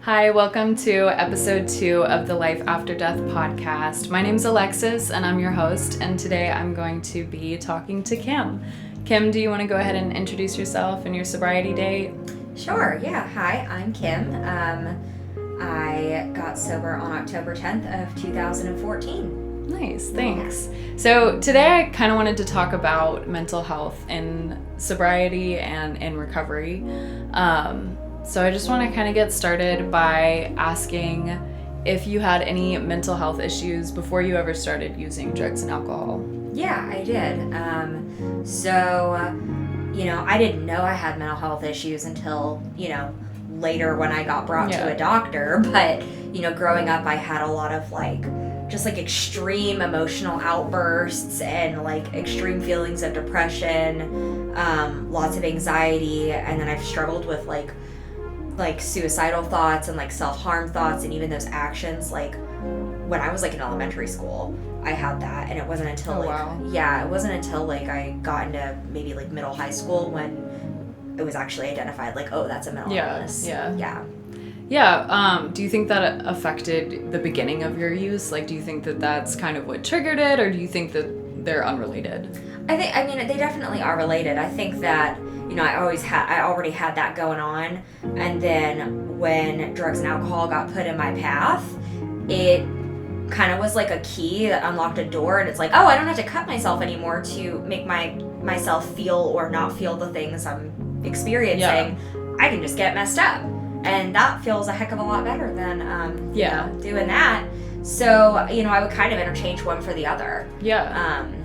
Hi, welcome to episode 2 of the Life After Death podcast. My name's Alexis and I'm your host, and today I'm going to be talking to Kim. Kim, do you want to go ahead and introduce yourself and your sobriety date? Sure, yeah. Hi, I'm Kim. I got sober on October 10th of 2014. Nice, thanks. So today I kind of wanted to talk about mental health in sobriety and in recovery. So I just want to kind of get started by asking if you had any mental health issues before you ever started using drugs and alcohol. Yeah, I did. I didn't know I had mental health issues until, later when I got brought to a doctor. But, growing up, I had a lot of extreme emotional outbursts and extreme feelings of depression, lots of anxiety, and then I've struggled with like suicidal thoughts and self-harm thoughts, and even those actions when I was in elementary school I had that, and it wasn't until it wasn't until I got into maybe middle high school when it was actually identified that's a mental illness. Do you think that affected the beginning of your use? Do you think that that's kind of what triggered it, or do you think that they're unrelated? I mean they definitely are related. I think that I already had that going on, and then when drugs and alcohol got put in my path, it kind of was like a key that unlocked a door, and it's I don't have to cut myself anymore to make myself feel or not feel the things I'm experiencing. Yeah. I can just get messed up, and that feels a heck of a lot better than doing that. So I would kind of interchange one for the other.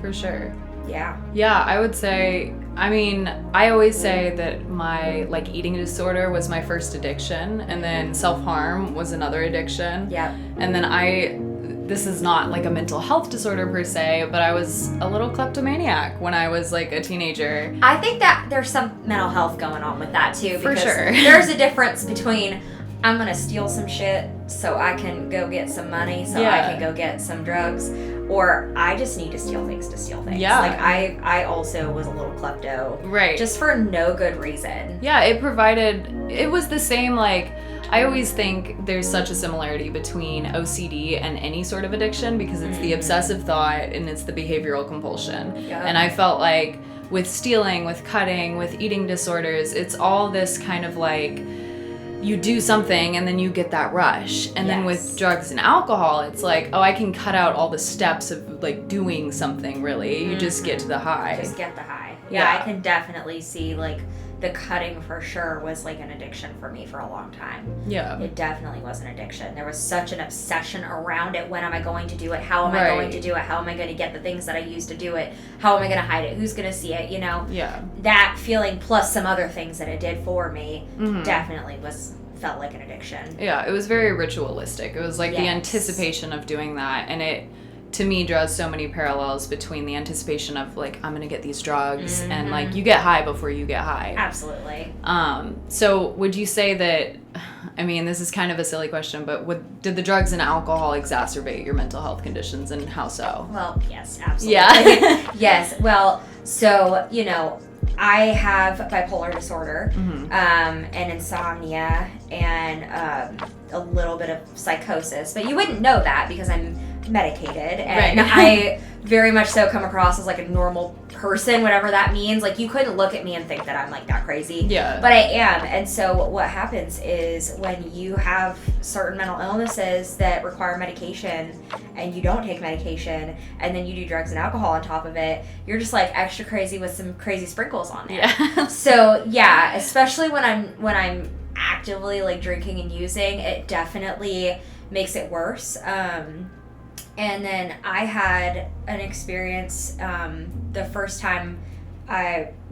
For sure. Yeah, I would say, I always say that my eating disorder was my first addiction, and then self-harm was another addiction. Yeah. And then this is not a mental health disorder per se, but I was a little kleptomaniac when I was a teenager. I think that there's some mental health going on with that too. For sure. There's a difference between I'm gonna steal some shit so I can go get some money, I can go get some drugs, or I just need to steal things to steal things. Yeah. I also was a little klepto. Right. Just for no good reason. Yeah, it was the same, I always think there's such a similarity between OCD and any sort of addiction, because it's the obsessive thought and it's the behavioral compulsion. Yeah. And I felt with stealing, with cutting, with eating disorders, it's all this kind of you do something and then you get that rush. And then with drugs and alcohol, it's I can cut out all the steps of doing something, really. You just get to the high. Just get the high. Yeah, I can definitely see the cutting for sure was an addiction for me for a long time. Yeah. It definitely was an addiction. There was such an obsession around it. When am I going to do it? How am I going to do it? How am I going to get the things that I used to do it? How am I going to hide it? Who's going to see it? Yeah. That feeling plus some other things that it did for me definitely felt like an addiction. Yeah, it was very ritualistic. It was the anticipation of doing that, and it to me draws so many parallels between the anticipation of I'm gonna get these drugs and you get high before you get high. Absolutely. So would you say that, this is kind of a silly question, but did the drugs and alcohol exacerbate your mental health conditions, and how so? Well, yes, absolutely. Yeah. Yes. Well, so I have bipolar disorder, and insomnia, and a little bit of psychosis, but you wouldn't know that because I'm medicated, and I very much so come across as a normal person, whatever that means. You couldn't look at me and think that I'm that crazy. Yeah. But I am. And so what happens is when you have certain mental illnesses that require medication and you don't take medication, and then you do drugs and alcohol on top of it, you're just extra crazy with some crazy sprinkles on it. Yeah. So yeah, especially when I'm actively drinking and using, it definitely makes it worse. And then I had an experience the first time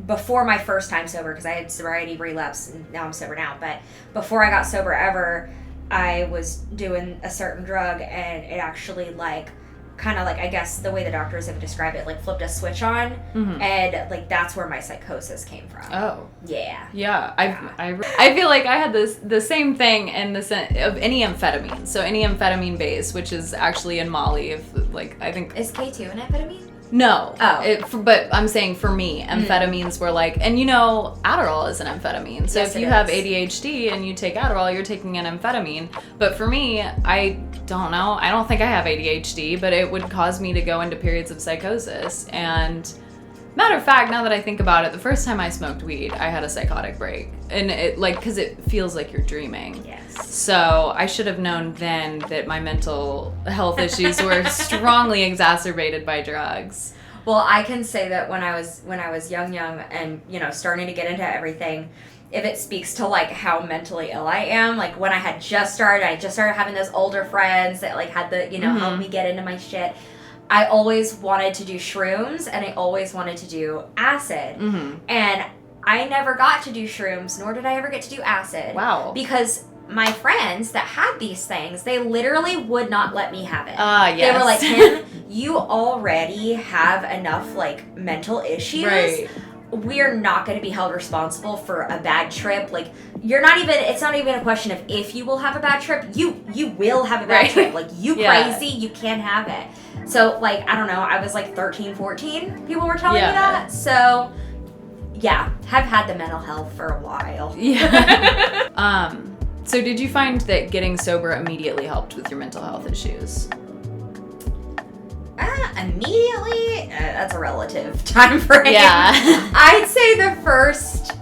before my first time sober, because I had sobriety relapse and now I'm sober now, but before I got sober ever, I was doing a certain drug, and it actually kind of I guess the way the doctors have described it, flipped a switch on, and that's where my psychosis came from. Oh. Yeah. Yeah. I feel I had the same thing in the sense of any amphetamine. So any amphetamine base, which is actually in Molly, if I think. Is K2 an amphetamine? No. Oh. But I'm saying for me, amphetamines were like, and Adderall is an amphetamine. So yes, if you have ADHD and you take Adderall, you're taking an amphetamine. But for me, I don't know. I don't think I have ADHD, but it would cause me to go into periods of psychosis. And matter of fact, now that I think about it, the first time I smoked weed, I had a psychotic break. And because it feels like you're dreaming. Yes. So I should have known then that my mental health issues were strongly exacerbated by drugs. Well, I can say that when I was young and, starting to get into everything, if it speaks to, like, how mentally ill I am, like, when I had just started having those older friends that, like, had the, help me get into my shit, I always wanted to do shrooms, and I always wanted to do acid. Mm-hmm. And I never got to do shrooms, nor did I ever get to do acid. Wow. Because my friends that had these things, they literally would not let me have it. Yes. They were like, Kim, you already have enough, like, mental issues. Right. We're not going to be held responsible for a bad trip. Like, it's not even a question of if you will have a bad trip. You will have a bad trip. Like, you crazy, you can't have it. So, like, I don't know, I was like 13, 14, people were telling me that. So, yeah, I've had the mental health for a while. Yeah. So did you find that getting sober immediately helped with your mental health issues? Immediately? That's a relative time frame. Yeah. I'd say the first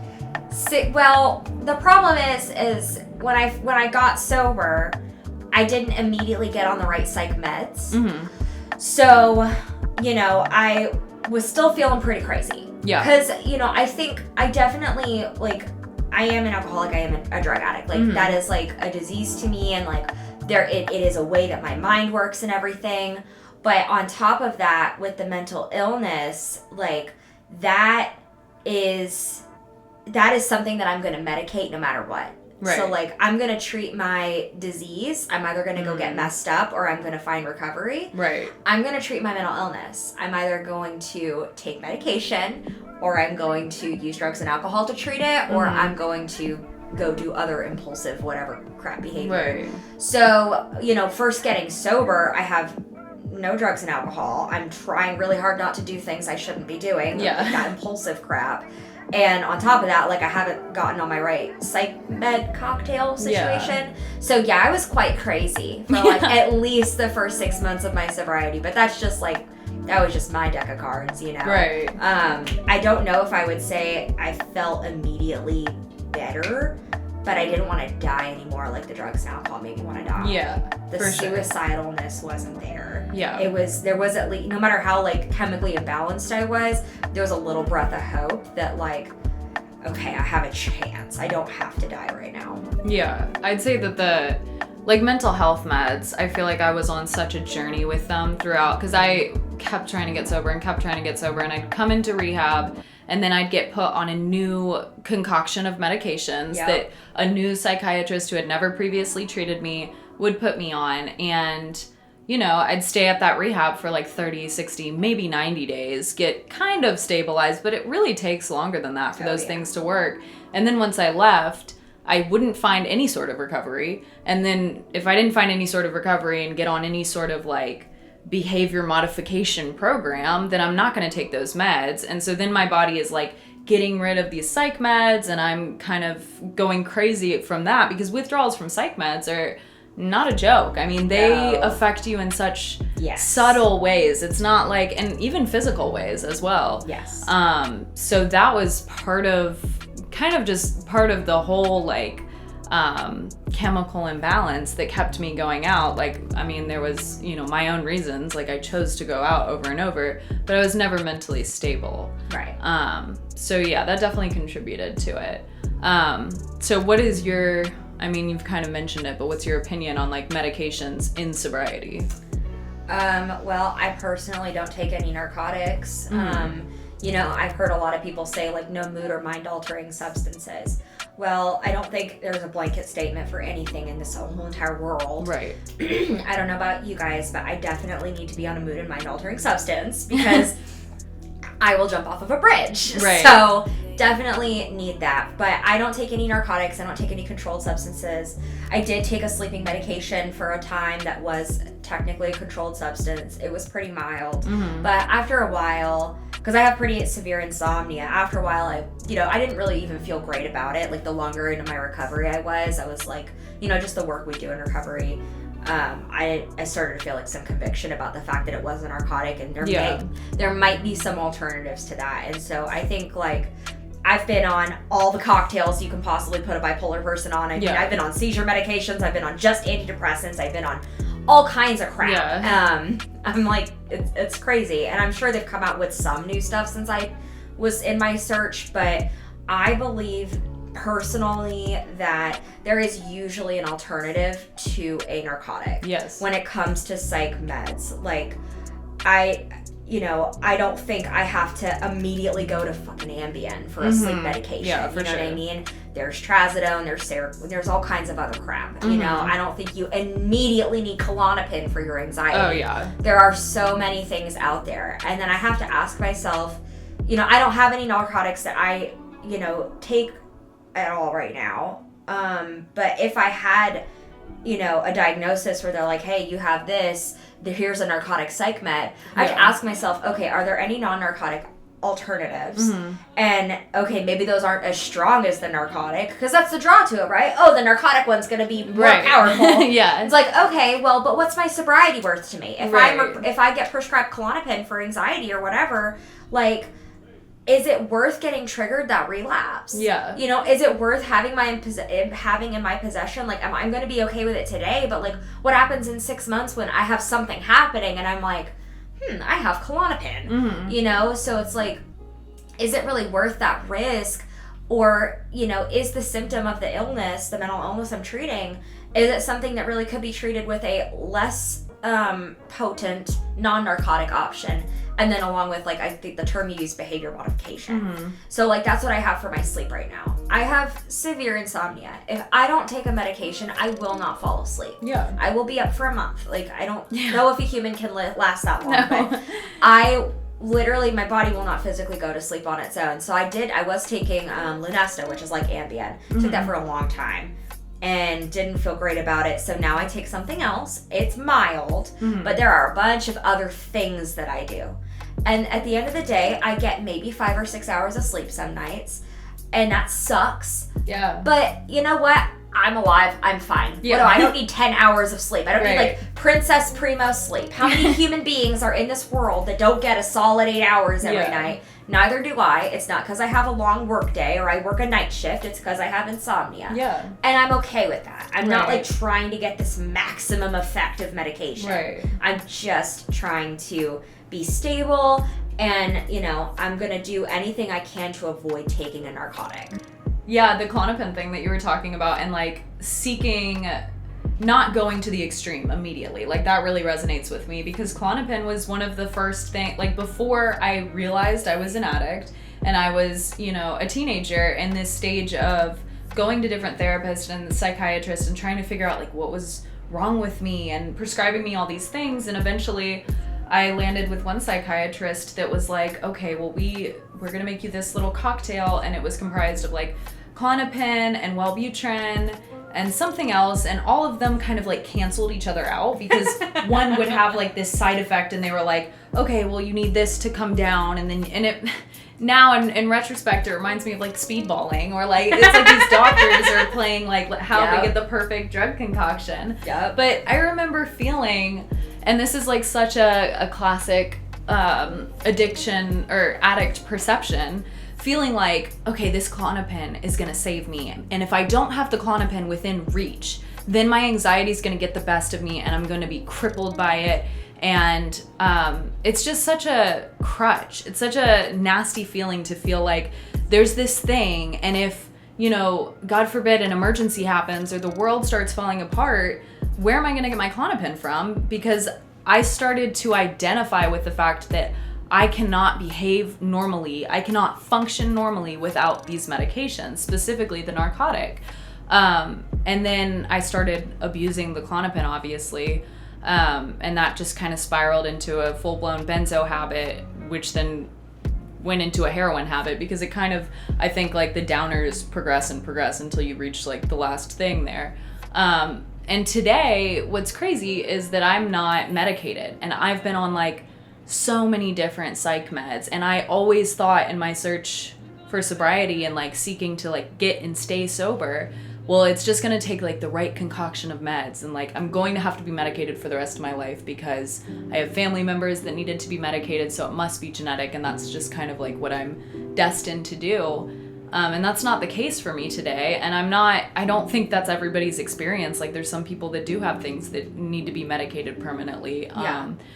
the problem is when I got sober, I didn't immediately get on the right psych meds. Mm-hmm. So, I was still feeling pretty crazy. Yeah. Because, I think I definitely, like, I am an alcoholic, I am a drug addict. Like, that is, like, a disease to me, and, like, it is a way that my mind works and everything. But on top of that, with the mental illness, like, that is something that I'm going to medicate no matter what. Right. So, like, I'm going to treat my disease. I'm either going to go get messed up or I'm going to find recovery. Right. I'm going to treat my mental illness. I'm either going to take medication, or I'm going to use drugs and alcohol to treat it, or I'm going to go do other impulsive, whatever crap behavior. Right. So, first getting sober, I have no drugs and alcohol. I'm trying really hard not to do things I shouldn't be doing. Yeah. Like that impulsive crap. And on top of that, like, I haven't gotten on my right psych med cocktail situation. Yeah. So, yeah, I was quite crazy for, like, at least the first 6 months of my sobriety. But that's just, like, that was just my deck of cards, Right. I don't know if I would say I felt immediately better, but I didn't want to die anymore like the drugs and alcohol made me want to die. Yeah, the suicidalness wasn't there. Yeah. There was at least, no matter how, like, chemically imbalanced I was, there was a little breath of hope that, like, okay, I have a chance. I don't have to die right now. Yeah, I'd say that the, like, mental health meds, I feel like I was on such a journey with them throughout, because I kept trying to get sober, and I'd come into rehab, and then I'd get put on a new concoction of medications that a new psychiatrist who had never previously treated me would put me on. And, I'd stay at that rehab for like 30, 60, maybe 90 days, get kind of stabilized, but it really takes longer than that for those things to work. And then once I left, I wouldn't find any sort of recovery. And then if I didn't find any sort of recovery and get on any sort of, like, behavior modification program, then I'm not going to take those meds. And so then my body is, like, getting rid of these psych meds, and I'm kind of going crazy from that, because withdrawals from psych meds are not a joke. I mean, they affect you in such subtle ways. It's not like, and even physical ways as well. Yes. So that was part of the whole, like, chemical imbalance that kept me going out. Like, I mean, there was, my own reasons. Like, I chose to go out over and over, but I was never mentally stable. Right. So yeah, that definitely contributed to it. So what is your, you've kind of mentioned it, but what's your opinion on, like, medications in sobriety? Well, I personally don't take any narcotics. I've heard a lot of people say, like, no mood or mind-altering substances. Well, I don't think there's a blanket statement for anything in this whole entire world. Right. I don't know about you guys, but I definitely need to be on a mood and mind-altering substance, because I will jump off of a bridge. Right. So definitely need that. But I don't take any narcotics. I don't take any controlled substances. I did take a sleeping medication for a time that was technically a controlled substance. It was pretty mild. But after a while, because I have pretty severe insomnia, after a while I didn't really even feel great about it. Like the longer into my recovery I was like, just the work we do in recovery, I started to feel like some conviction about the fact that it was a narcotic, and there might be some alternatives to that. And so I think like I've been on all the cocktails you can possibly put a bipolar person on. I mean, I've been on seizure medications, I've been on just antidepressants, I've been on all kinds of crap. I'm like, it's crazy. And I'm sure they've come out with some new stuff since I was in my search, but I believe personally that there is usually an alternative to a narcotic. Yes. When it comes to psych meds. Like, I don't think I have to immediately go to fucking Ambien for a sleep medication. Yeah, for sure. What I mean? There's trazodone, there's all kinds of other crap. I don't think you immediately need Klonopin for your anxiety. Oh, yeah. There are so many things out there. And then I have to ask myself, I don't have any narcotics that I, take at all right now. But if I had, a diagnosis where they're like, hey, you have this, here's a narcotic psych med, I have to ask myself, okay, are there any non-narcotic alternatives? And okay, maybe those aren't as strong as the narcotic, because that's the draw to it, right? Oh, the narcotic one's going to be more powerful. It's like, okay, well, but what's my sobriety worth to me? If I get prescribed Klonopin for anxiety or whatever, like, is it worth getting triggered that relapse? Is it worth having in my possession? Like, I'm going to be okay with it today, but like, what happens in 6 months when I have something happening and I'm like, I have Klonopin, So it's like, is it really worth that risk? Or, is the symptom of the illness, the mental illness I'm treating, is it something that really could be treated with a less potent non-narcotic option? And then along with, like, I think the term you use, behavior modification. So, like, that's what I have for my sleep right now. I have severe insomnia. If I don't take a medication, I will not fall asleep. I will be up for a month. Like, I don't know if a human can last that long. But I literally, my body will not physically go to sleep on its own. So I was taking Lunesta, which is like Ambien. Took that for a long time. And didn't feel great about it. So now I take something else. It's mild, but there are a bunch of other things that I do. And at the end of the day, I get maybe 5 or 6 hours of sleep some nights. And that sucks. But you know what? I'm alive. I'm fine. I don't need 10 hours of sleep. I don't need like Princess Primo sleep. How many human beings are in this world that don't get a solid 8 hours every night? Neither do I. It's not because I have a long work day or I work a night shift. It's because I have insomnia. And I'm okay with that. I'm not like trying to get this maximum effect of medication. I'm just trying to be stable and, I'm going to do anything I can to avoid taking a narcotic. Yeah, the Klonopin thing that you were talking about, and like seeking, not going to the extreme immediately. Like, that really resonates with me, because Klonopin was one of the first things, like, before I realized I was an addict and I was, a teenager in this stage of going to different therapists and psychiatrists and trying to figure out like what was wrong with me and prescribing me all these things. And eventually I landed with one psychiatrist that was like, okay, well, we're going to make you this little cocktail, and it was comprised of like Klonopin and Wellbutrin and something else, and all of them kind of like canceled each other out, because one would have like this side effect, and they were like, okay, well, you need this to come down, and it now in retrospect, it reminds me of like speedballing, or like it's like these doctors are playing like how they get the perfect drug concoction. But I remember feeling, and this is like such a classic addiction or addict perception, feeling like, okay, this Klonopin is going to save me. And if I don't have the Klonopin within reach, then my anxiety is going to get the best of me and I'm going to be crippled by it. And it's just such a crutch. It's such a nasty feeling to feel like there's this thing, and if, God forbid, an emergency happens or the world starts falling apart, where am I going to get my Klonopin from? Because I started to identify with the fact that I cannot behave normally. I cannot function normally without these medications, specifically the narcotic. And then I started abusing the Klonopin, obviously. And that just kind of spiraled into a full-blown benzo habit, which then went into a heroin habit, because it kind of, I think, like, the downers progress and progress until you reach, like, the last thing there. And today, what's crazy is that I'm not medicated, and I've been on, like, so many different psych meds, and I always thought in my search for sobriety and, like, seeking to, like, get and stay sober, well, it's just going to take, like, the right concoction of meds, and, like, I'm going to have to be medicated for the rest of my life because I have family members that needed to be medicated, so it must be genetic, and that's just kind of, like, what I'm destined to do. And that's not the case for me today, and I don't think that's everybody's experience. Like, there's some people that do have things that need to be medicated permanently.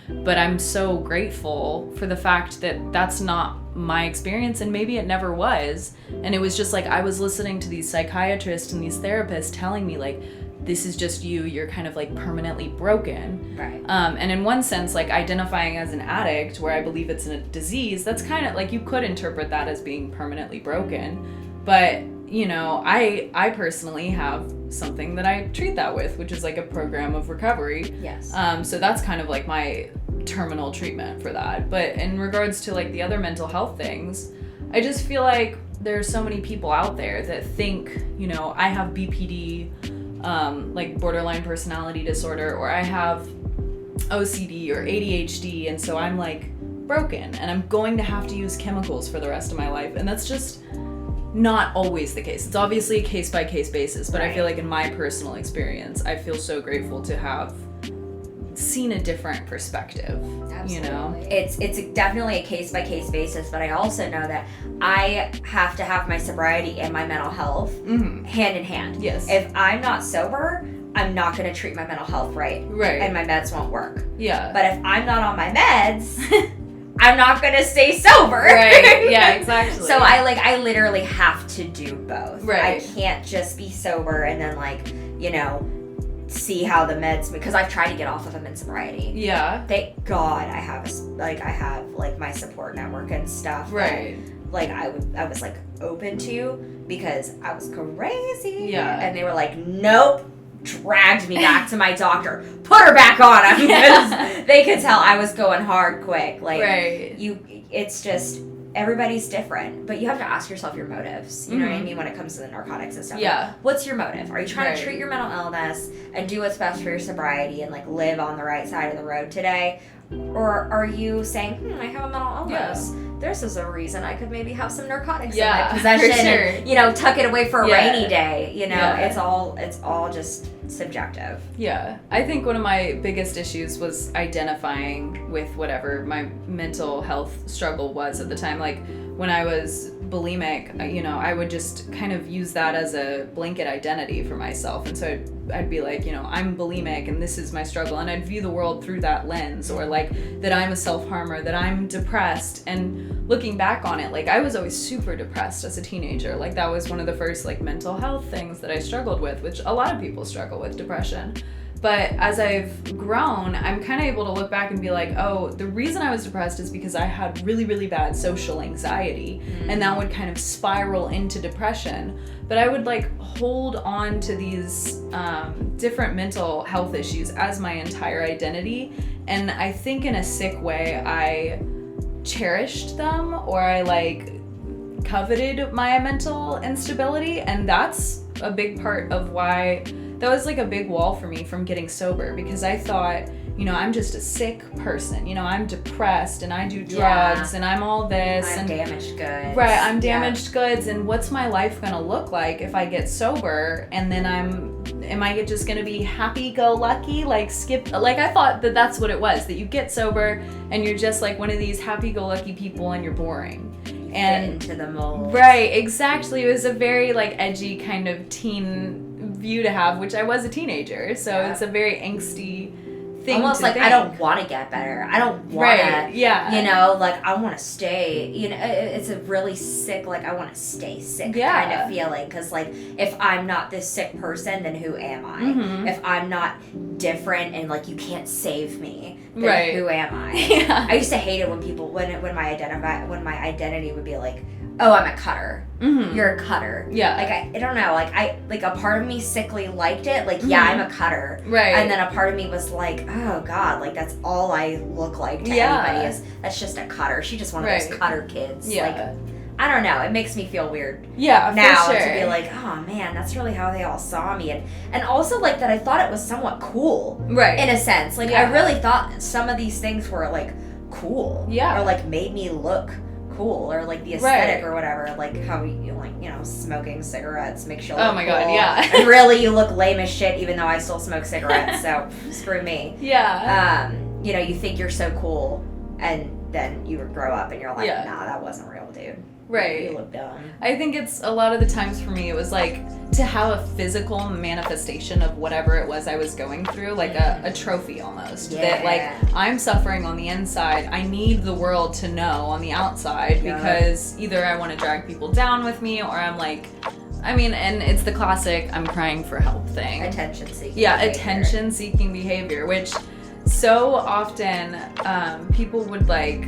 But I'm so grateful for the fact that that's not my experience, and maybe it never was. And it was just like, I was listening to these psychiatrists and these therapists telling me, like, this is just you're kind of, like, permanently broken. Right. And in one sense, like, identifying as an addict, where I believe it's a disease, that's kind of, like, you could interpret that as being permanently broken. But, you know, I personally have something that I treat that with, which is, like, a program of recovery. Yes. So that's kind of, like, my terminal treatment for that. But in regards to, like, the other mental health things, I just feel like there's so many people out there that think, you know, I have BPD, like borderline personality disorder, or I have OCD or ADHD, and so I'm, like, broken and I'm going to have to use chemicals for the rest of my life. And that's just not always the case. It's obviously a case-by-case basis, but I feel like in my personal experience, I feel so grateful to have seen a different perspective. Absolutely. You know, it's definitely a case-by-case basis, but I also know that I have to have my sobriety and my mental health hand in hand. Yes. If I'm not sober, I'm not going to treat my mental health right, and my meds won't work. Yeah. But if I'm not on my meds, I'm not going to stay sober. Right. Yeah, exactly. So I literally have to do both. Right. I can't just be sober and then, like, you know, see how the meds, because I've tried to get off of them in sobriety. Yeah. Thank God I have my support network and stuff. Right. Like, I was, like, open to, because I was crazy. Yeah. And they were like, nope. Dragged me back to my doctor. Put her back on him, because they could tell I was going hard quick. Like, it's just, everybody's different, but you have to ask yourself your motives. You know what I mean, when it comes to the narcotics and stuff. Yeah. Like, what's your motive? Are you trying to treat your mental illness and do what's best for your sobriety and, like, live on the right side of the road today? Or are you saying, I have a mental illness. This is a reason I could maybe have some narcotics in my possession and, you know, tuck it away for a rainy day. You know, it's all just subjective. Yeah. I think one of my biggest issues was identifying with whatever my mental health struggle was at the time. Like, when I was bulimic, you know, I would just kind of use that as a blanket identity for myself. And so I'd be like, you know, I'm bulimic and this is my struggle. And I'd view the world through that lens, or like that I'm a self-harmer, that I'm depressed. And looking back on it, like, I was always super depressed as a teenager. Like, that was one of the first, like, mental health things that I struggled with, which a lot of people struggle with, depression. But as I've grown, I'm kind of able to look back and be like, oh, the reason I was depressed is because I had really, really bad social anxiety, and that would kind of spiral into depression. But I would, like, hold on to these different mental health issues as my entire identity. And I think in a sick way, I cherished them, or I, like, coveted my mental instability. And that's a big part of why that was, like, a big wall for me from getting sober, because I thought, you know, I'm just a sick person. You know, I'm depressed and I do drugs and I'm all this. I'm and damaged goods. Right, I'm damaged goods. And what's my life gonna look like if I get sober? And then am I just gonna be happy-go-lucky? Like, I thought that that's what it was, that you get sober and you're just like one of these happy-go-lucky people and you're boring. And fit into the mold. Right, exactly. It was a very, like, edgy kind of teen view to have, which I was a teenager, so it's a very angsty thing. Almost to like, think. I don't want to get better. I don't want to, you know, like, I want to stay, you know, it's a really sick, like, I want to stay sick kind of feeling, because, like, if I'm not this sick person, then who am I? If I'm not different and, like, you can't save me, then who am I? I used to hate it when people, when my identity would be like, oh, I'm a cutter. Mm-hmm. You're a cutter. Yeah. Like, I don't know. Like, a part of me sickly liked it. Like, yeah, I'm a cutter. Right. And then a part of me was like, oh, God, like, that's all I look like to anybody is, that's just a cutter. She's just one of those cutter kids. Yeah. Like, I don't know. It makes me feel weird. Yeah, now for sure. to be like, oh, man, that's really how they all saw me. And also, like, that I thought it was somewhat cool. Right. In a sense. Like, I really thought some of these things were, like, cool. Yeah. Or, like, made me look cool, or like the aesthetic or whatever, like how you like, you know, smoking cigarettes makes you look oh my cool. God, yeah. And really you look lame as shit even though I still smoke cigarettes, so screw me. Yeah. You know, you think you're so cool and then you grow up and you're like, nah, that wasn't real, dude. Right. You look dumb. I think it's a lot of the times for me, it was like to have a physical manifestation of whatever it was I was going through, like a trophy almost. Yeah. That like I'm suffering on the inside. I need the world to know on the outside because either I want to drag people down with me or I'm like, I mean, and it's the classic I'm crying for help thing. Attention seeking. Yeah, behavior. attention seeking behavior, which so often people would like.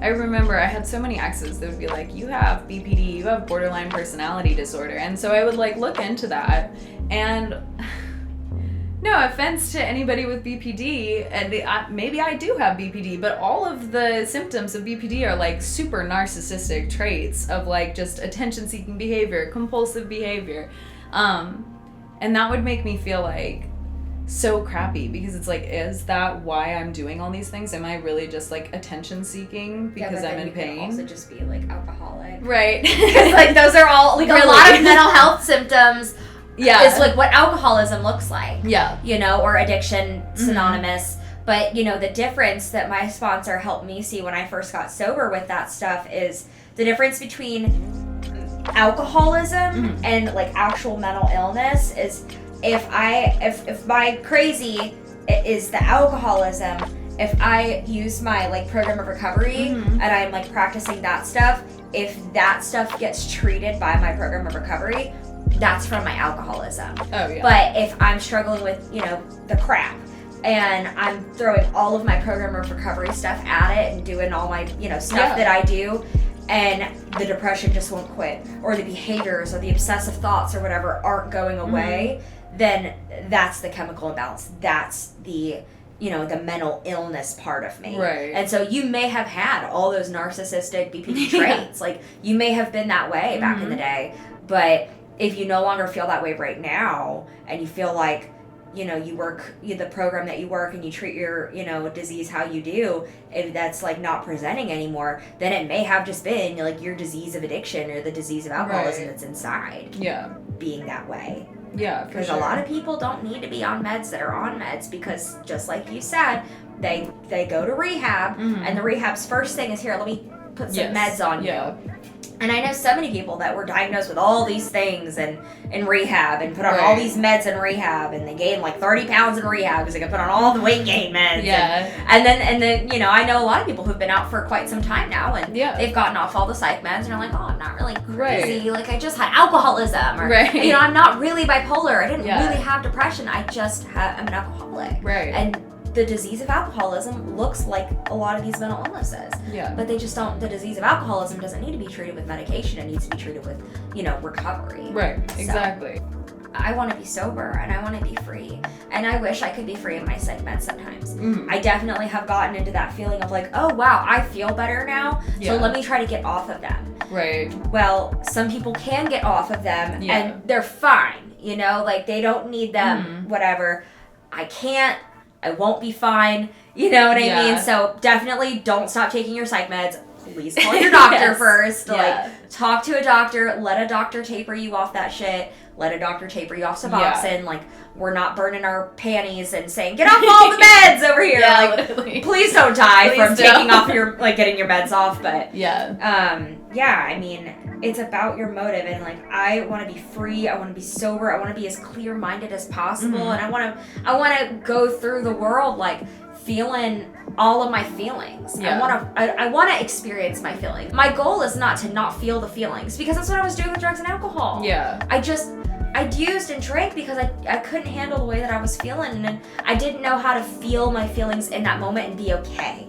I remember I had so many exes that would be like, you have BPD, you have borderline personality disorder. And so I would like look into that. And no offense to anybody with BPD, and maybe I do have BPD, but all of the symptoms of BPD are like super narcissistic traits of like just attention seeking behavior, compulsive behavior. And that would make me feel like so crappy because it's like, is that why I'm doing all these things? Am I really just like attention seeking because I'm in pain? You can also just be like alcoholic, right? Because like those are all like really? A lot of mental health symptoms. Yeah, is like what alcoholism looks like. Yeah, you know, or addiction synonymous. But you know, the difference that my sponsor helped me see when I first got sober with that stuff is the difference between alcoholism and like actual mental illness is. If my crazy is the alcoholism, if I use my like program of recovery and I'm like practicing that stuff, if that stuff gets treated by my program of recovery, that's from my alcoholism. Oh yeah. But if I'm struggling with, you know, the crap and I'm throwing all of my program of recovery stuff at it and doing all my, you know, stuff that I do, and the depression just won't quit, or the behaviors or the obsessive thoughts or whatever aren't going away, then that's the chemical imbalance. That's the, you know, the mental illness part of me. Right. And so you may have had all those narcissistic BPD traits. Like, you may have been that way back in the day. But if you no longer feel that way right now, and you feel like, you know, you work the program that you work and you treat your, you know, disease how you do, if that's like not presenting anymore, then it may have just been like your disease of addiction or the disease of alcoholism that's inside. Yeah. Being that way. Yeah, for Because sure. a lot of people don't need to be on meds that are on meds because, just like you said, they go to rehab, and the rehab's first thing is, here, let me put some meds on you. And I know so many people that were diagnosed with all these things and in rehab and put on all these meds in rehab, and they gained like 30 pounds in rehab because they got put on all the weight gain meds. And then, you know, I know a lot of people who've been out for quite some time now, and they've gotten off all the psych meds and are like, oh, I'm not really crazy. Like, I just had alcoholism. Or, you know, I'm not really bipolar. I didn't really have depression. I just I'm an alcoholic. And the disease of alcoholism looks like a lot of these mental illnesses. But they just don't, the disease of alcoholism doesn't need to be treated with medication. It needs to be treated with, you know, recovery. Exactly. I want to be sober and I want to be free. And I wish I could be free of my psych meds sometimes. I definitely have gotten into that feeling of like, oh wow, I feel better now. So let me try to get off of them. Well, some people can get off of them and they're fine. You know, like they don't need them, whatever. I can't. I won't be fine. You know what I mean? So definitely don't stop taking your psych meds. Please call your doctor first. Like, talk to a doctor. Let a doctor taper you off that shit. Let a doctor taper you off Suboxone. Like, we're not burning our panties and saying, get off all the meds over here. Like, please don't die from taking off your, like, getting your meds off. But, I mean, it's about your motive. And, like, I want to be free. I want to be sober. I want to be as clear-minded as possible. And I want to go through the world, like, feeling all of my feelings. I want to experience my feelings. My goal is not to not feel the feelings, because that's what I was doing with drugs and alcohol. I used and drank because I couldn't handle the way that I was feeling, and I didn't know how to feel my feelings in that moment and be okay.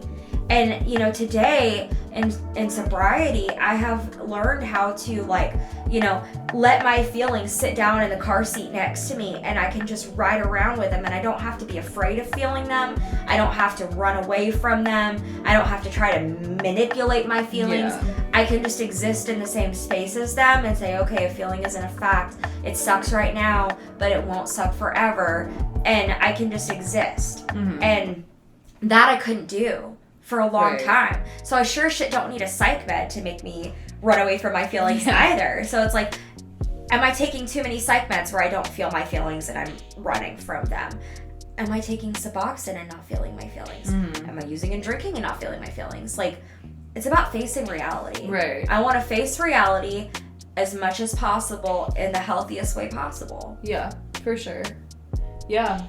And, you know, today in sobriety, I have learned how to, like, you know, let my feelings sit down in the car seat next to me, and I can just ride around with them, and I don't have to be afraid of feeling them. I don't have to run away from them. I don't have to try to manipulate my feelings. Yeah. I can just exist in the same space as them and say, okay, a feeling isn't a fact. It sucks right now, but it won't suck forever. And I can just exist. Mm-hmm. And that I couldn't do for a long Right. time. So I sure shit don't need a psych med to make me run away from my feelings either. So it's like, am I taking too many psych meds where I don't feel my feelings and I'm running from them? Am I taking Suboxone and not feeling my feelings? Mm-hmm. Am I using and drinking and not feeling my feelings? Like, it's about facing reality. Right. I want to face reality as much as possible in the healthiest way possible. Yeah, for sure. Yeah.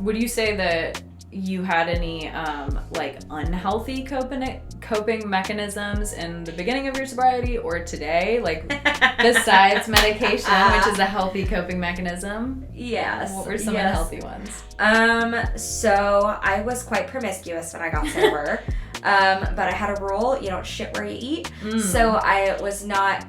Would you say that you had any like unhealthy coping mechanisms in the beginning of your sobriety or today, like besides medication, which is a healthy coping mechanism? Yes. What were some yes. unhealthy ones? So I was quite promiscuous when I got sober. But I had a rule, you don't shit where you eat. So I was not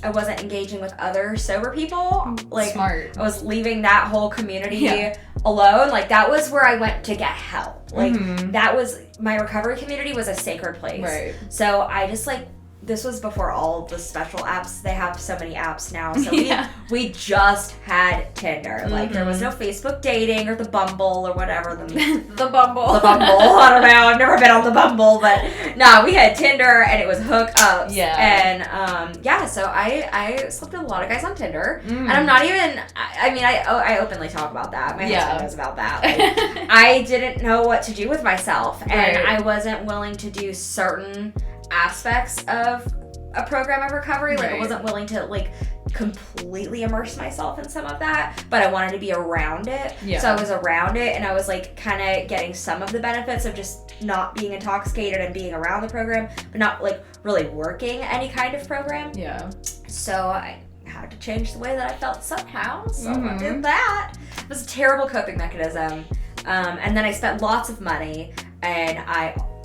I wasn't engaging with other sober people. Like, smart. I was leaving that whole community alone. Like, that was where I went to get help. Like, that was, my recovery community was a sacred place. Right. So I just, like, this was before all the special apps. They have so many apps now. So we just had Tinder. Like, there was no Facebook dating or the Bumble or whatever. The Bumble. The Bumble. I don't know. I've never been on the Bumble, but no, we had Tinder and it was hookups. Yeah. And so I slept with a lot of guys on Tinder. And I'm not even. I openly talk about that. My husband knows about that. Like, I didn't know what to do with myself, and I wasn't willing to do certain aspects of a program of recovery. Like, I wasn't willing to, like, completely immerse myself in some of that, but I wanted to be around it. So I was around it, and I was, like, kind of getting some of the benefits of just not being intoxicated and being around the program, but not, like, really working any kind of program. Yeah. So I had to change the way that I felt somehow, so I did that. It was a terrible coping mechanism. And then I spent lots of money, and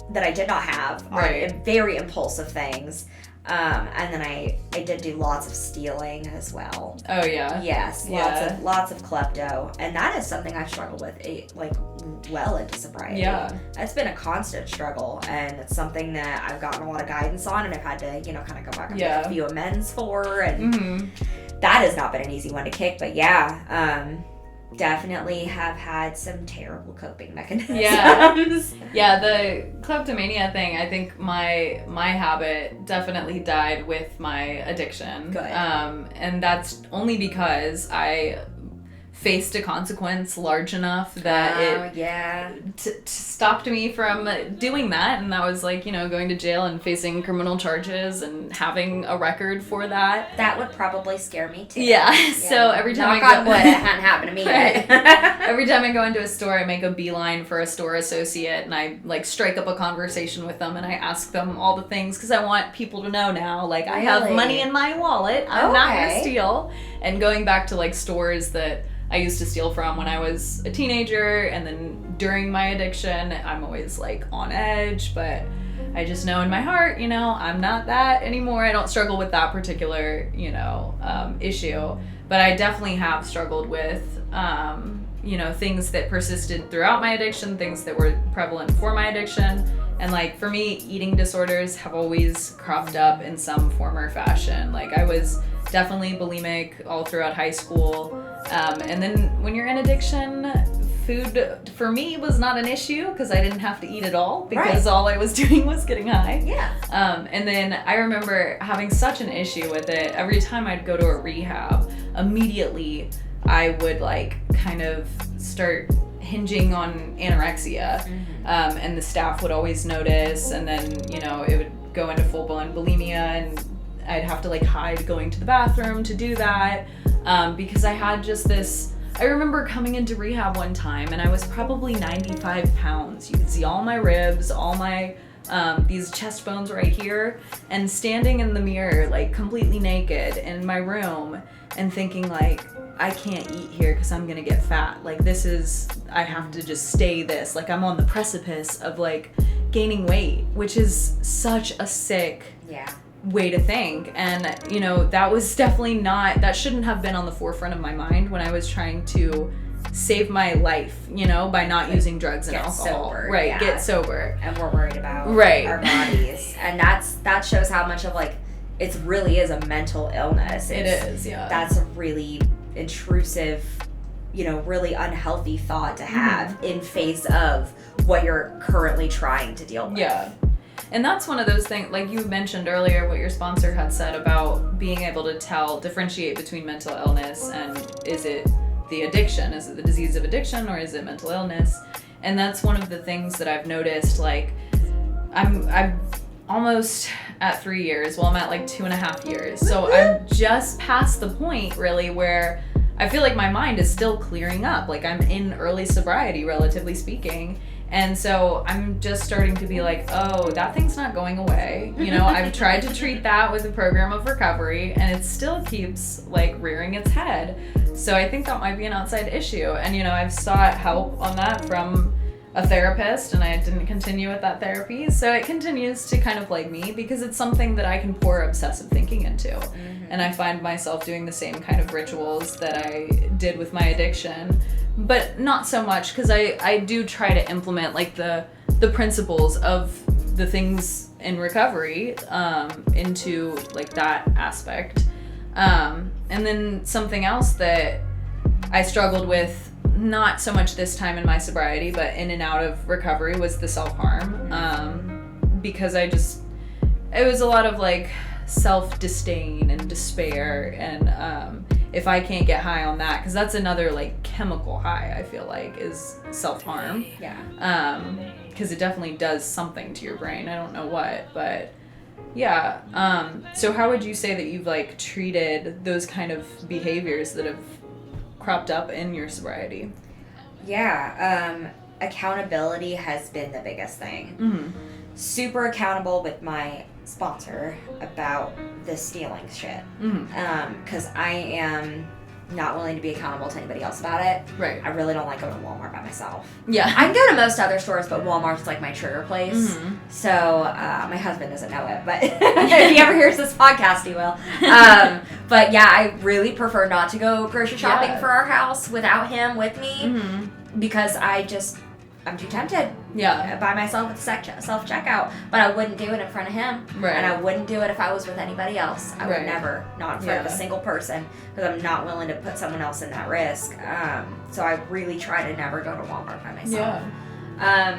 that I did not have on very impulsive things. And then I did do lots of stealing as well. Oh yeah. Yes, lots of klepto, and that is something I've struggled with like well into sobriety. Yeah. It's been a constant struggle, and it's something that I've gotten a lot of guidance on, and I've had to, you know, kind of go back and make a few amends for, and that has not been an easy one to kick, but definitely have had some terrible coping mechanisms. Yeah, the kleptomania thing, I think my habit definitely died with my addiction. Good. And that's only because I faced a consequence large enough that it stopped me from doing that, and that was, like, you know, going to jail and facing criminal charges and having a record for that. That would probably scare me too. So every time Knock on wood, it hadn't happened to me yet. Every time I go into a store, I make a beeline for a store associate, and I, like, strike up a conversation with them, and I ask them all the things, because I want people to know now, like, I have money in my wallet, I'm not gonna steal. And going back to, like, stores that I used to steal from when I was a teenager, and then during my addiction, I'm always, like, on edge, but I just know in my heart, you know, I'm not that anymore. I don't struggle with that particular, you know, issue, but I definitely have struggled with, you know, things that persisted throughout my addiction, things that were prevalent for my addiction. And, like, for me, eating disorders have always cropped up in some form or fashion. Like, I was definitely bulimic all throughout high school. And then when you're in addiction, food for me was not an issue because I didn't have to eat at all, because all I was doing was getting high. And then I remember having such an issue with it. Every time I'd go to a rehab, immediately I would, like, kind of start hinging on anorexia. And the staff would always notice, and then, you know, it would go into full-blown bulimia, and I'd have to, like, hide going to the bathroom to do that, because I had just this. I remember coming into rehab one time, and I was probably 95 pounds. You could see all my ribs, all my these chest bones right here, and standing in the mirror, like completely naked in my room and thinking like, I can't eat here because I'm going to get fat. Like I have to just stay this. Like I'm on the precipice of like gaining weight, which is such a sick way to think. And, that was definitely that shouldn't have been on the forefront of my mind when I was trying to save my life, by not using drugs and alcohol. Sober, right, get sober. And we're worried about our bodies. And that shows how much of like, it really is a mental illness. It is, yeah. That's a really intrusive, really unhealthy thought to have in face of what you're currently trying to deal with. Yeah. And that's one of those things, like you mentioned earlier, what your sponsor had said about being able to differentiate between mental illness and is it the addiction? Is it the disease of addiction or is it mental illness? And that's one of the things that I've noticed, like, I'm almost at 3 years. Well, I'm at like 2.5 years. So I'm just past the point, really, where I feel like my mind is still clearing up. Like, I'm in early sobriety, relatively speaking. And so I'm just starting to be like, oh, that thing's not going away. I've tried to treat that with a program of recovery, and it still keeps, like, rearing its head. So I think that might be an outside issue. And, I've sought help on that from a therapist, and I didn't continue with that therapy. So it continues to kind of plague me because it's something that I can pour obsessive thinking into. Mm-hmm. And I find myself doing the same kind of rituals that I did with my addiction, but not so much because I do try to implement like the principles of the things in recovery into like that aspect. And then something else that I struggled with, not so much this time in my sobriety, but in and out of recovery, was the self-harm. Because it was a lot of like self-disdain and despair, and if I can't get high on that, because that's another like chemical high, I feel like, is self-harm. Yeah. Because it definitely does something to your brain. I don't know what, but yeah. So how would you say that you've like treated those kind of behaviors that have cropped up in your sobriety? Yeah. Accountability has been the biggest thing. Mm-hmm. Super accountable with my sponsor about the stealing shit. Mm-hmm. Because I am not willing to be accountable to anybody else about it. Right. I really don't like going to Walmart by myself. Yeah. I can go to most other stores, but Walmart's like my trigger place. Mm-hmm. So my husband doesn't know it, but if he ever hears this podcast, he will. But yeah, I really prefer not to go grocery shopping for our house without him with me. Mm-hmm. Because I'm too tempted. Yeah. By myself with self-checkout. But I wouldn't do it in front of him. Right. And I wouldn't do it if I was with anybody else. I would never. Not in front of a single person. Because I'm not willing to put someone else in that risk. So I really try to never go to Walmart by myself. Yeah.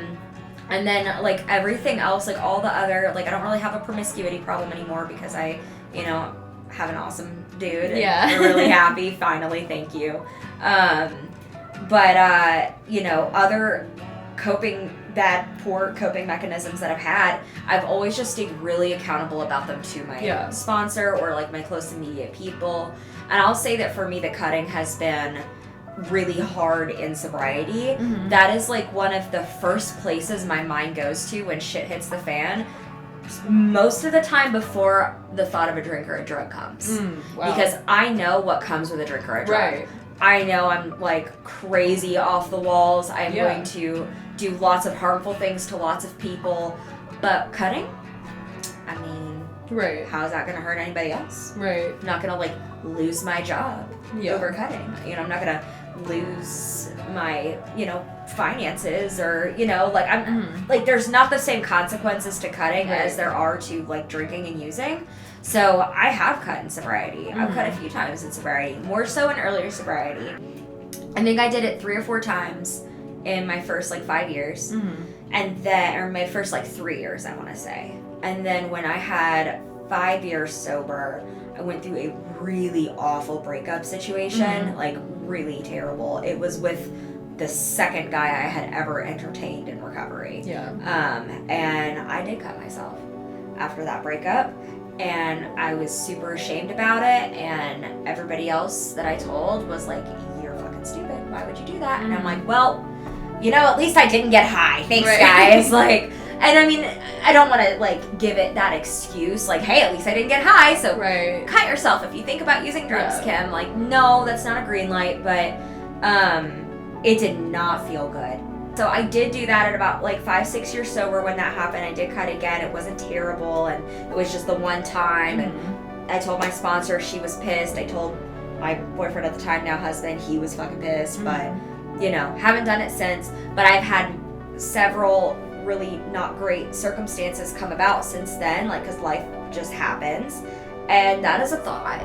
And then, like, everything else, like, all the other, like, I don't really have a promiscuity problem anymore because I, have an awesome dude. And we're really happy. Finally, thank you. But other poor coping mechanisms that I've had, I've always just stayed really accountable about them to my sponsor or like my close immediate people. And I'll say that for me, the cutting has been really hard in sobriety. Mm-hmm. That is like one of the first places my mind goes to when shit hits the fan. Most of the time before the thought of a drink or a drug comes. Wow. Because I know what comes with a drink or a drug. Right. I know I'm like crazy off the walls. I'm going to do lots of harmful things to lots of people. But cutting? I mean, how is that going to hurt anybody else? Right. I'm not going to like lose my job over cutting. I'm not going to lose my, finances or, like I'm like there's not the same consequences to cutting as there are to like drinking and using. So I have cut in sobriety. I've cut a few times in sobriety, more so in earlier sobriety. I think I did it 3 or 4 times in my first like 5 years. And then, or my first like 3 years, I want to say. And then when I had 5 years sober, I went through a really awful breakup situation, like really terrible. It was with the second guy I had ever entertained in recovery. Yeah. And I did cut myself after that breakup. And I was super ashamed about it. And everybody else that I told was like, you're fucking stupid. Why would you do that? And I'm like, well, at least I didn't get high. Thanks, guys. Like, And I mean, I don't want to like give it that excuse, like, hey, at least I didn't get high, so cut yourself if you think about using drugs, Kim. Like, no, that's not a green light, but it did not feel good. So I did do that at about like 5-6 years sober when that happened. I did cut again. It wasn't terrible, and it was just the one time. And I told my sponsor, she was pissed. I told my boyfriend at the time, now husband, he was fucking pissed. But, you know, haven't done it since. But I've had several really not great circumstances come about since then, like, because life just happens. And that is a thought.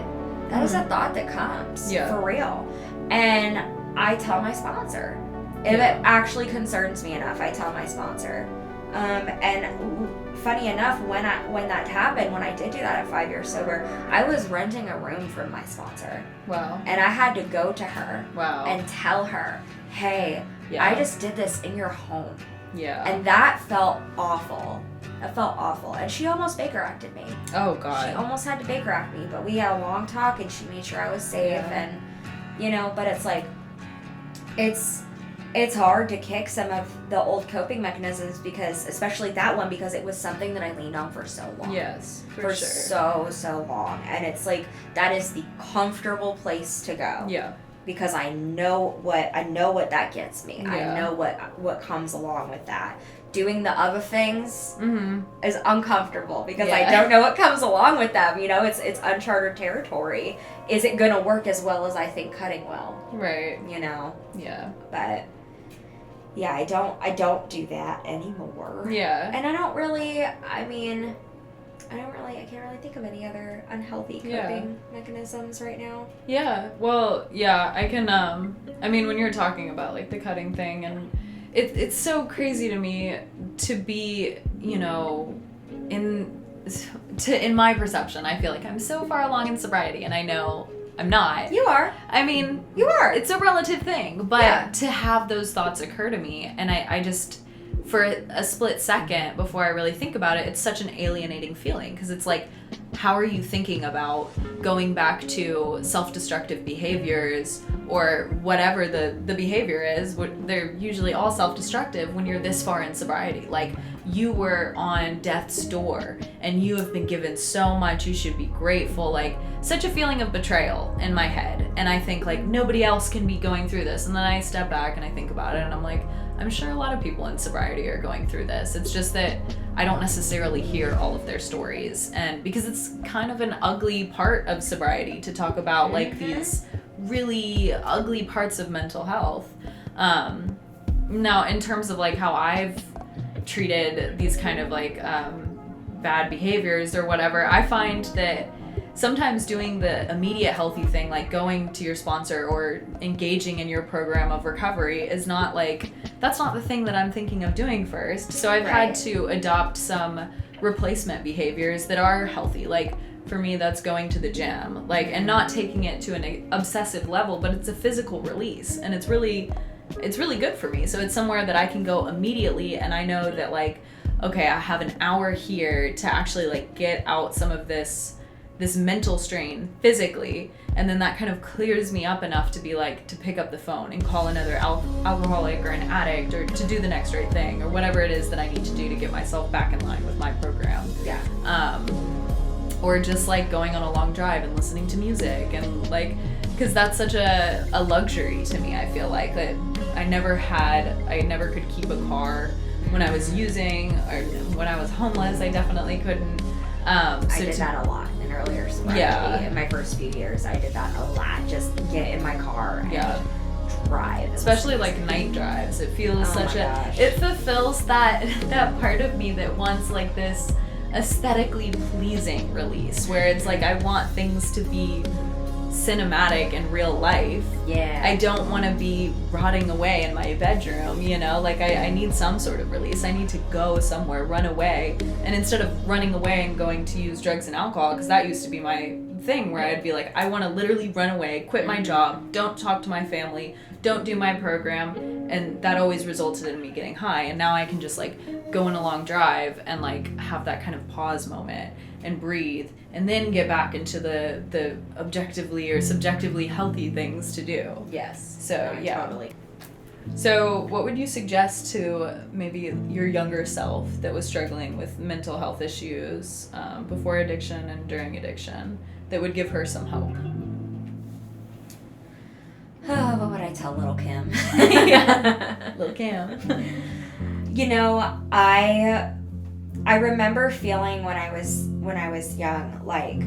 That is a thought that comes, for real. And I tell my sponsor. If it actually concerns me enough, I tell my sponsor. And funny enough, when that happened, when I did do that at 5 years sober, I was renting a room from my sponsor. Wow. And I had to go to her and tell her, hey, I just did this in your home. Yeah. And that felt awful. It felt awful. And she almost Baker acted me. Oh, God. She almost had to Baker act me, but we had a long talk and she made sure I was safe. And, you know, but it's like, it's hard to kick some of the old coping mechanisms, because, especially that one, because it was something that I leaned on for so long. Yes, for sure. so long. And it's like, that is the comfortable place to go. Yeah. Because I know what that gets me. Yeah. I know what comes along with that. Doing the other things is uncomfortable because I don't know what comes along with them. You know, it's uncharted territory. Is it gonna work as well as I think cutting will? Right. You know. Yeah. But yeah, I don't do that anymore. Yeah. And I can't really think of any other unhealthy coping mechanisms right now. Yeah. Well, yeah, I can, I mean, when you're talking about, like, the cutting thing, and it's so crazy to me to be, you know, in my perception, I feel like I'm so far along in sobriety, and I know I'm not. You are. I mean, you are. It's a relative thing, but to have those thoughts occur to me, and I just, for a split second before I really think about it, it's such an alienating feeling, because it's like, how are you thinking about going back to self-destructive behaviors or whatever the behavior is? They're usually all self-destructive when you're this far in sobriety. Like, you were on death's door and you have been given so much, you should be grateful. Like, such a feeling of betrayal in my head. And I think, like, nobody else can be going through this. And then I step back and I think about it and I'm like, I'm sure a lot of people in sobriety are going through this. It's just that I don't necessarily hear all of their stories. And because it's kind of an ugly part of sobriety to talk about, like, these really ugly parts of mental health. Now, in terms of, like, how I've treated these kind of, like, bad behaviors or whatever, I find that sometimes doing the immediate healthy thing, like going to your sponsor or engaging in your program of recovery, is not, like, that's not the thing that I'm thinking of doing first. So I've had to adopt some replacement behaviors that are healthy. Like, for me, that's going to the gym, like, and not taking it to an obsessive level, but it's a physical release, and it's really good for me. So it's somewhere that I can go immediately, and I know that, like, okay, I have an hour here to actually, like, get out some of this mental strain physically, and then that kind of clears me up enough to be like, to pick up the phone and call another alcoholic or an addict, or to do the next right thing, or whatever it is that I need to do to get myself back in line with my program. Yeah. Or just, like, going on a long drive and listening to music, and, like, because that's such a luxury to me. I feel like that I never could keep a car when I was using, or when I was homeless. I definitely couldn't. I did that a lot in earlier sobriety. Yeah. In my first few years, I did that a lot. Just get in my car and drive. Especially, like, night drives. It feels it fulfills that part of me that wants, like, this aesthetically pleasing release, where it's like, I want things to be cinematic and real life. Yeah. I don't want to be rotting away in my bedroom, you know? Like, I need some sort of release. I need to go somewhere, run away. And instead of running away and going to use drugs and alcohol, because that used to be my thing, where I'd be like, I want to literally run away, quit my job, don't talk to my family, don't do my program, and that always resulted in me getting high. And now I can just, like, go on a long drive and, like, have that kind of pause moment and breathe, and then get back into the objectively or subjectively healthy things to do. Yes. So, yeah. Totally. So what would you suggest to maybe your younger self that was struggling with mental health issues before addiction and during addiction that would give her some hope? Oh, what would I tell little Kim? Little Kim. You know, I remember feeling when I was young, like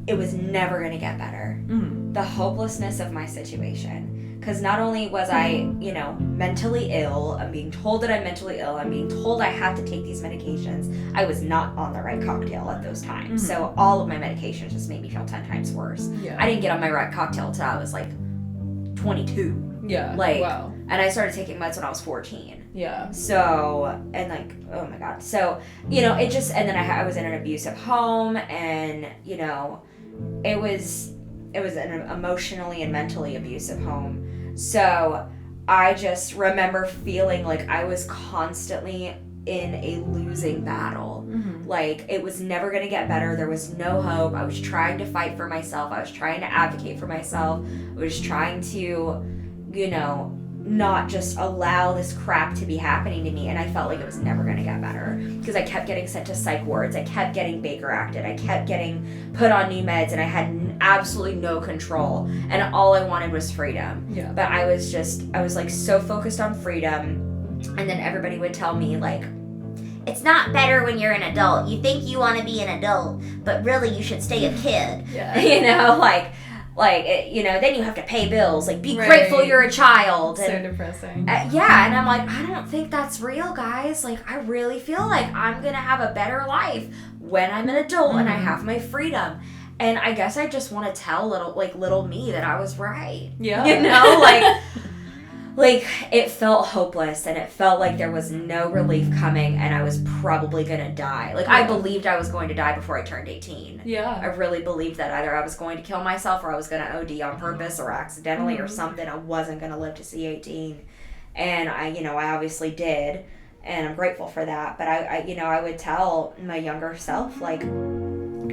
it was never going to get better. Mm-hmm. The hopelessness of my situation. Because not only was I, you know, mentally ill, I'm being told that I'm mentally ill, I'm being told I have to take these medications, I was not on the right cocktail at those times. Mm-hmm. So all of my medications just made me feel 10 times worse. Yeah. I didn't get on my right cocktail until I was like 22. Yeah. Like, wow. And I started taking meds when I was 14. Yeah. So, and like, oh my God. So, you know, it just, and then I was in an abusive home, and, you know, it was an emotionally and mentally abusive home. So I just remember feeling like I was constantly in a losing battle. Mm-hmm. Like, it was never going to get better. There was no hope. I was trying to fight for myself. I was trying to advocate for myself. I was trying to, you know, not just allow this crap to be happening to me. And I felt like it was never going to get better because I kept getting sent to psych wards. I kept getting Baker acted. I kept getting put on new meds, and I had absolutely no control. And all I wanted was freedom. Yeah. But I was like so focused on freedom. And then everybody would tell me, like, it's not better when you're an adult. You think you want to be an adult, but really you should stay a kid. Yeah. You know, like, you know, then you have to pay bills. Like, be grateful you're a child. So And, depressing. yeah, and I'm like, I don't think that's real, guys. Like, I really feel like I'm going to have a better life when I'm an adult and I have my freedom. And I guess I just want to tell little me that I was right. Yeah. You know, like it felt hopeless, and it felt like there was no relief coming, and I was probably going to die. Like, I believed I was going to die before I turned 18. Yeah. I really believed that either I was going to kill myself or I was going to OD on purpose or accidentally or something. I wasn't going to live to see 18. And I obviously did, and I'm grateful for that. But I would tell my younger self, like,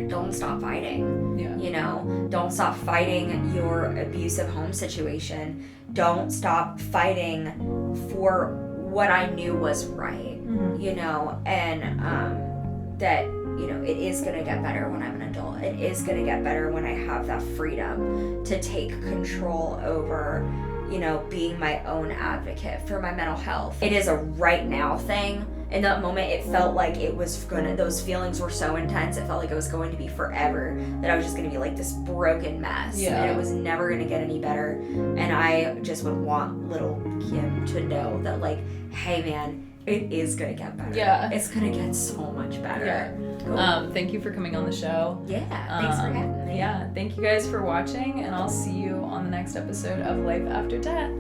don't stop fighting. Yeah. You know, don't stop fighting your abusive home situation. Don't stop fighting for what I knew was right. Mm-hmm. You know, and that, you know, it is going to get better when I'm an adult. It is going to get better when I have that freedom to take control over, you know, being my own advocate for my mental health. It is a right now thing. In that moment, it felt like it was those feelings were so intense, it felt like it was going to be forever, that I was just going to be like this broken mess. Yeah. And it was never going to get any better. And I just would want little Kim to know that, like, hey man, it is going to get better. Yeah. It's going to get so much better. Yeah. Cool. Thank you for coming on the show. Yeah, thanks for having me. Yeah, thank you guys for watching, and I'll see you on the next episode of Life After Death.